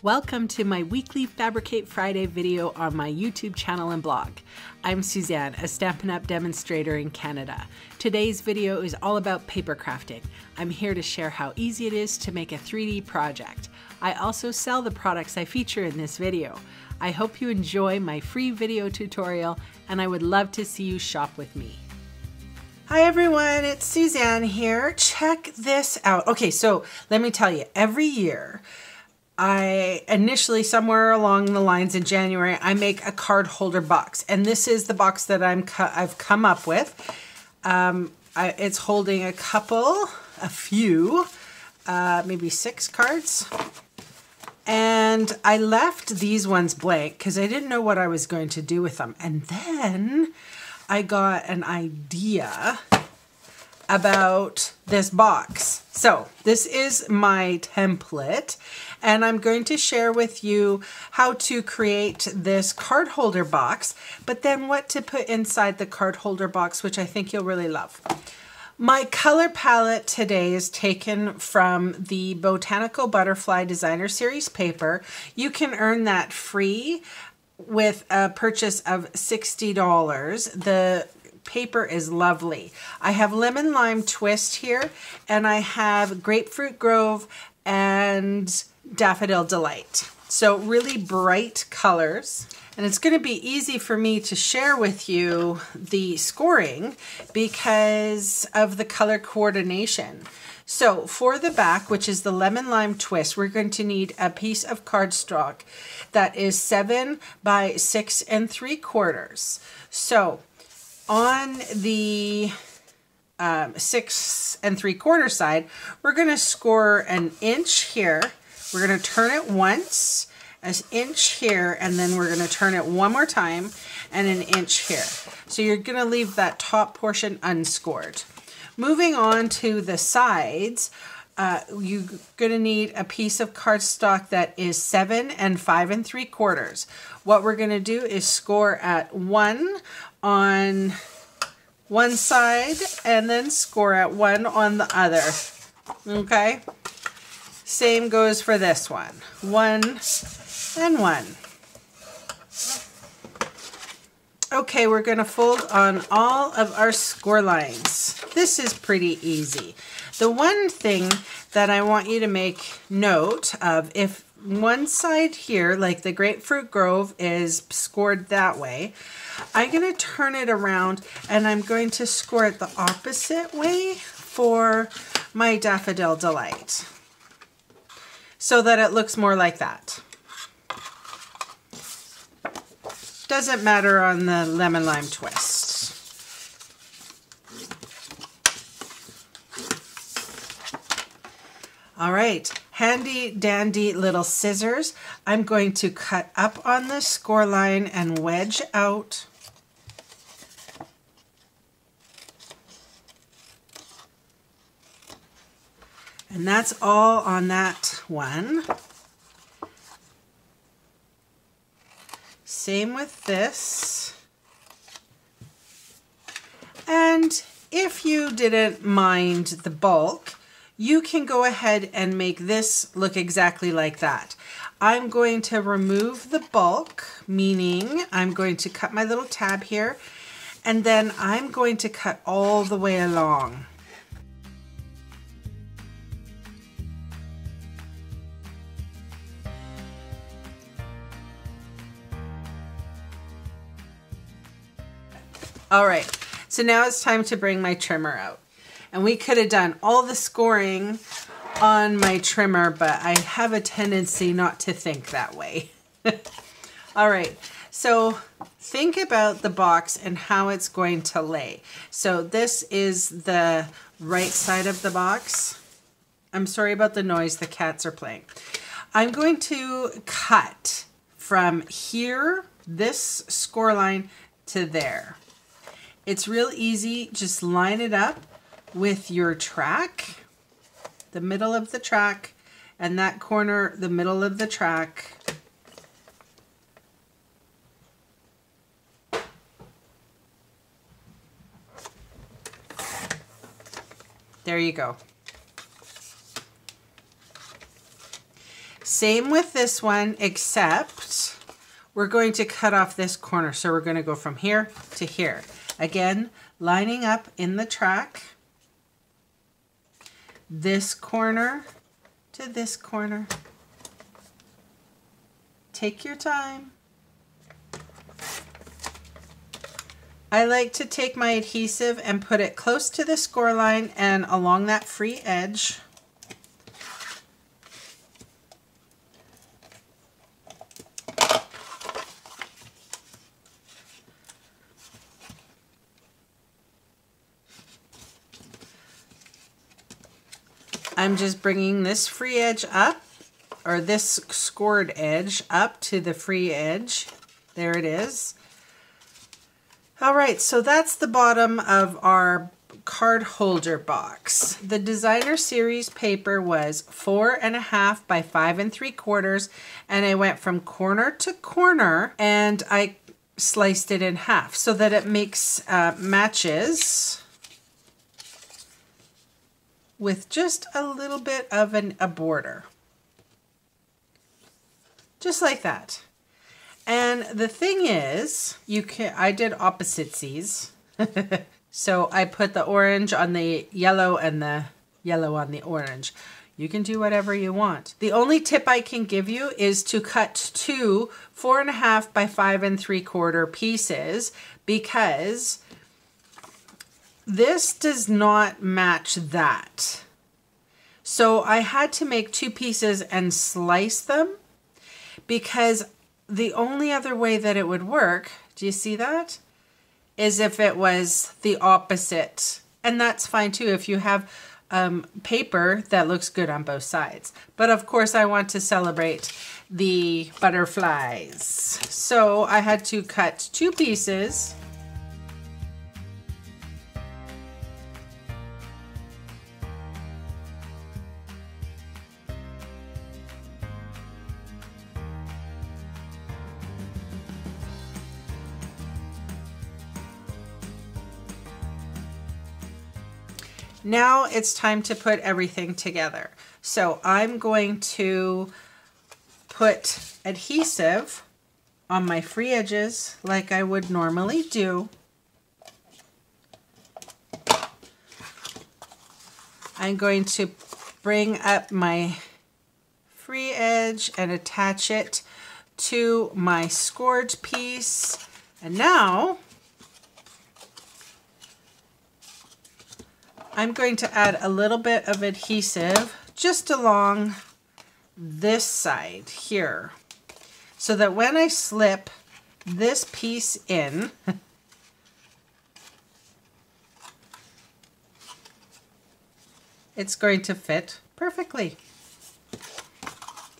Welcome to my weekly Fabricate Friday video on my YouTube channel and blog. I'm Suzanne, a Stampin' Up! Demonstrator in Canada. Today's video is all about paper crafting. I'm here to share how easy it is to make a 3D project. I also sell the products I feature in this video. I hope you enjoy my free video tutorial, and I would love to see you shop with me. Hi everyone, it's Suzanne here. Check this out. Okay, so let me tell you, every year, I initially, somewhere along the lines in January, I make a card holder box, and this is the box that I've come up with. It's holding a few, maybe 6 cards, and I left these ones blank because I didn't know what I was going to do with them. And then I got an idea about this box. So this is my template, and I'm going to share with you how to create this card holder box, but then what to put inside the card holder box, which I think you'll really love. My color palette today is taken from the Botanical Butterfly Designer Series paper. You can earn that free with a purchase of $60. The paper is lovely. I have Lemon Lime Twist here, and I have Grapefruit Grove and Daffodil Delight. So really bright colors. And it's going to be easy for me to share with you the scoring because of the color coordination. So for the back, which is the Lemon Lime Twist, we're going to need a piece of cardstock that is 7 by 6 3/4. So on the 6 3/4 side, we're going to score an inch here. We're going to turn it once, an inch here, and then we're going to turn it one more time and an inch here. So you're going to leave that top portion unscored. Moving on to the sides, you're going to need a piece of cardstock that is 7 5 3/4. What we're going to do is score at 1 on one side and then score at 1 on the other. Okay? Same goes for this one. 1 and 1. Okay, we're going to fold on all of our score lines. This is pretty easy. The one thing that I want you to make note of, if one side here, like the Grapefruit Grove, is scored that way, I'm going to turn it around and I'm going to score it the opposite way for my Daffodil Delight, so that it looks more like that. Doesn't matter on the Lemon Lime Twist. All right, handy dandy little scissors. I'm going to cut up on the score line and wedge out. And that's all on that one. Same with this. And if you didn't mind the bulk, you can go ahead and make this look exactly like that. I'm going to remove the bulk, meaning I'm going to cut my little tab here, and then I'm going to cut all the way along. All right, so now it's time to bring my trimmer out. And we could have done all the scoring on my trimmer, but I have a tendency not to think that way. All right, so think about the box and how it's going to lay. So this is the right side of the box. I'm sorry about the noise, the cats are playing. I'm going to cut from here, this score line, to there. It's real easy, just line it up with your track, the middle of the track, and that corner, the middle of the track. There you go. Same with this one, except we're going to cut off this corner. So we're going to go from here to here. Again, lining up in the track. This corner to this corner. Take your time. I like to take my adhesive and put it close to the score line and along that free edge. I'm just bringing this free edge up, or this scored edge up to the free edge. There it is. All right, so that's the bottom of our card holder box. The designer series paper was 4.5 by 5 3/4, and I went from corner to corner and I sliced it in half so that it makes matches with just a little bit of a border. Just like that. And the thing is, I did opposites. So I put the orange on the yellow and the yellow on the orange. You can do whatever you want. The only tip I can give you is to cut two 4.5 by 5 3/4 pieces, because this does not match that. So I had to make two pieces and slice them, because the only other way that it would work, do you see that? Is if it was the opposite. And that's fine too if you have paper that looks good on both sides. But of course I want to celebrate the butterflies. So I had to cut two pieces. Now it's time to put everything together. So I'm going to put adhesive on my free edges like I would normally do. I'm going to bring up my free edge and attach it to my scored piece. And now I'm going to add a little bit of adhesive just along this side here, so that when I slip this piece in, it's going to fit perfectly.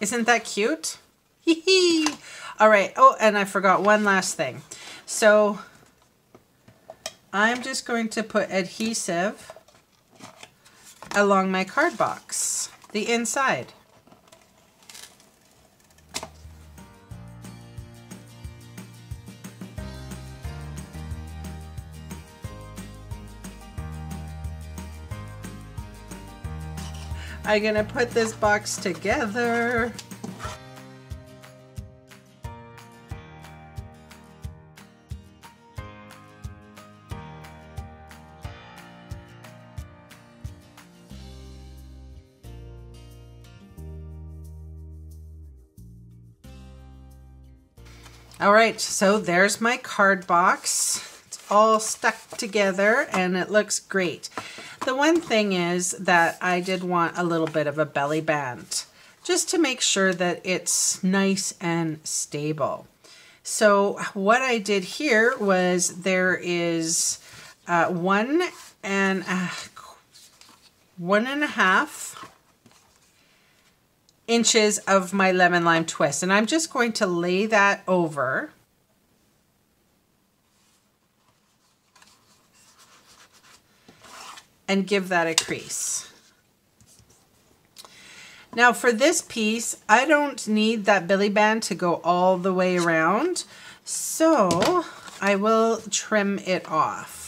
Isn't that cute? Hee-hee! All right, oh, and I forgot one last thing. So I'm just going to put adhesive along my card box, the inside. I'm gonna put this box together. All right, so there's my card box. It's all stuck together and it looks great. The one thing is that I did want a little bit of a belly band, just to make sure that it's nice and stable. So what I did here was there is 1.5 inches of my lemon lime twist, and I'm just going to lay that over and give that a crease. Now for this piece, I don't need that belly band to go all the way around, so I will trim it off.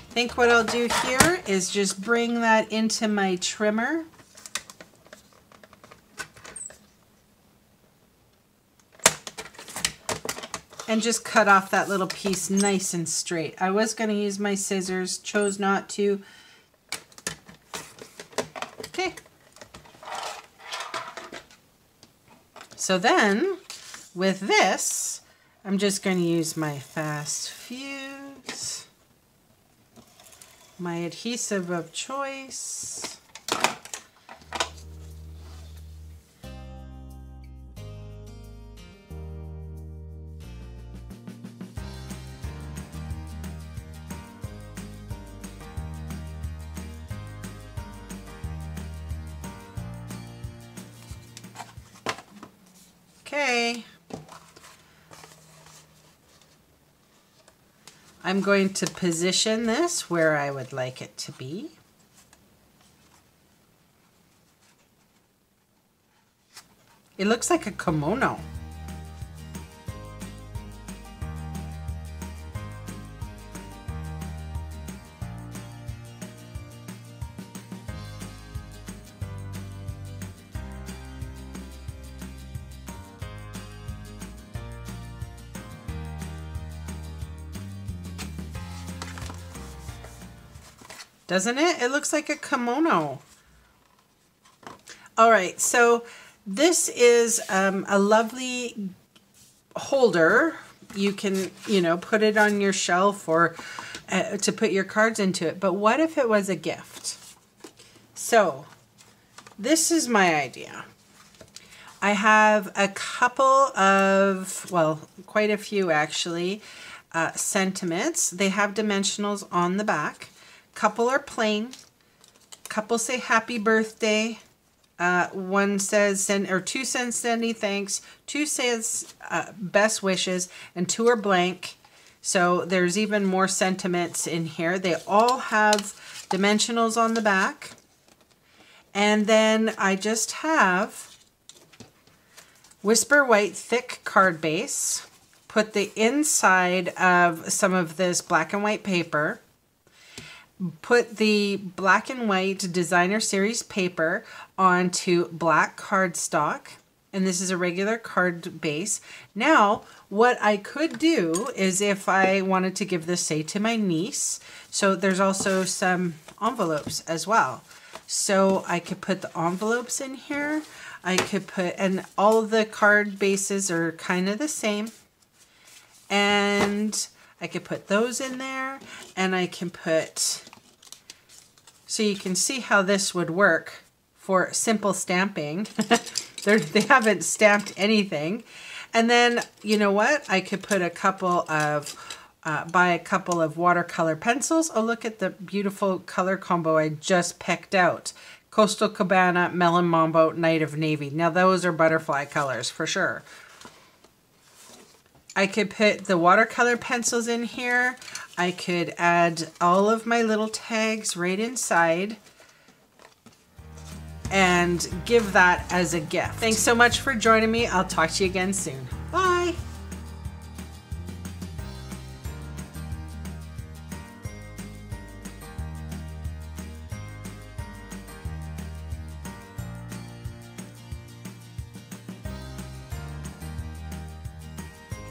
I think what I'll do here is just bring that into my trimmer. And just cut off that little piece nice and straight. I was going to use my scissors, chose not to. Okay. So then, with this, I'm just going to use my fast fuse, my adhesive of choice. Okay, I'm going to position this where I would like it to be. It looks like a kimono. Doesn't it? It looks like a kimono. All right, so this is a lovely holder. You can, put it on your shelf or to put your cards into it. But what if it was a gift? So this is my idea. I have a couple of, well, quite a few actually, sentiments. They have dimensionals on the back. Couple are plain, couple say happy birthday, one says two says sending thanks, two says best wishes, and two are blank. So there's even more sentiments in here. They all have dimensionals on the back. And then I just have Whisper White thick card base, put the inside of some of this black and white paper, put the black and white designer series paper onto black cardstock, and this is a regular card base. Now, what I could do is if I wanted to give this, say, to my niece, so there's also some envelopes as well. So I could put the envelopes in here. I could put, and all of the card bases are kind of the same. And I could put those in there, and I can put, so you can see how this would work for simple stamping. They haven't stamped anything. And then, you know what? I could put a couple of, buy a couple of watercolor pencils. Oh, look at the beautiful color combo I just picked out. Coastal Cabana, Melon Mambo, Night of Navy. Now those are butterfly colors for sure. I could put the watercolor pencils in here. I could add all of my little tags right inside and give that as a gift. Thanks so much for joining me. I'll talk to you again soon. Bye.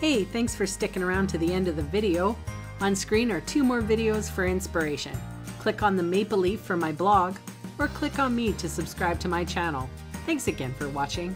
Hey, thanks for sticking around to the end of the video. On screen are 2 more videos for inspiration. Click on the maple leaf for my blog, or click on me to subscribe to my channel. Thanks again for watching.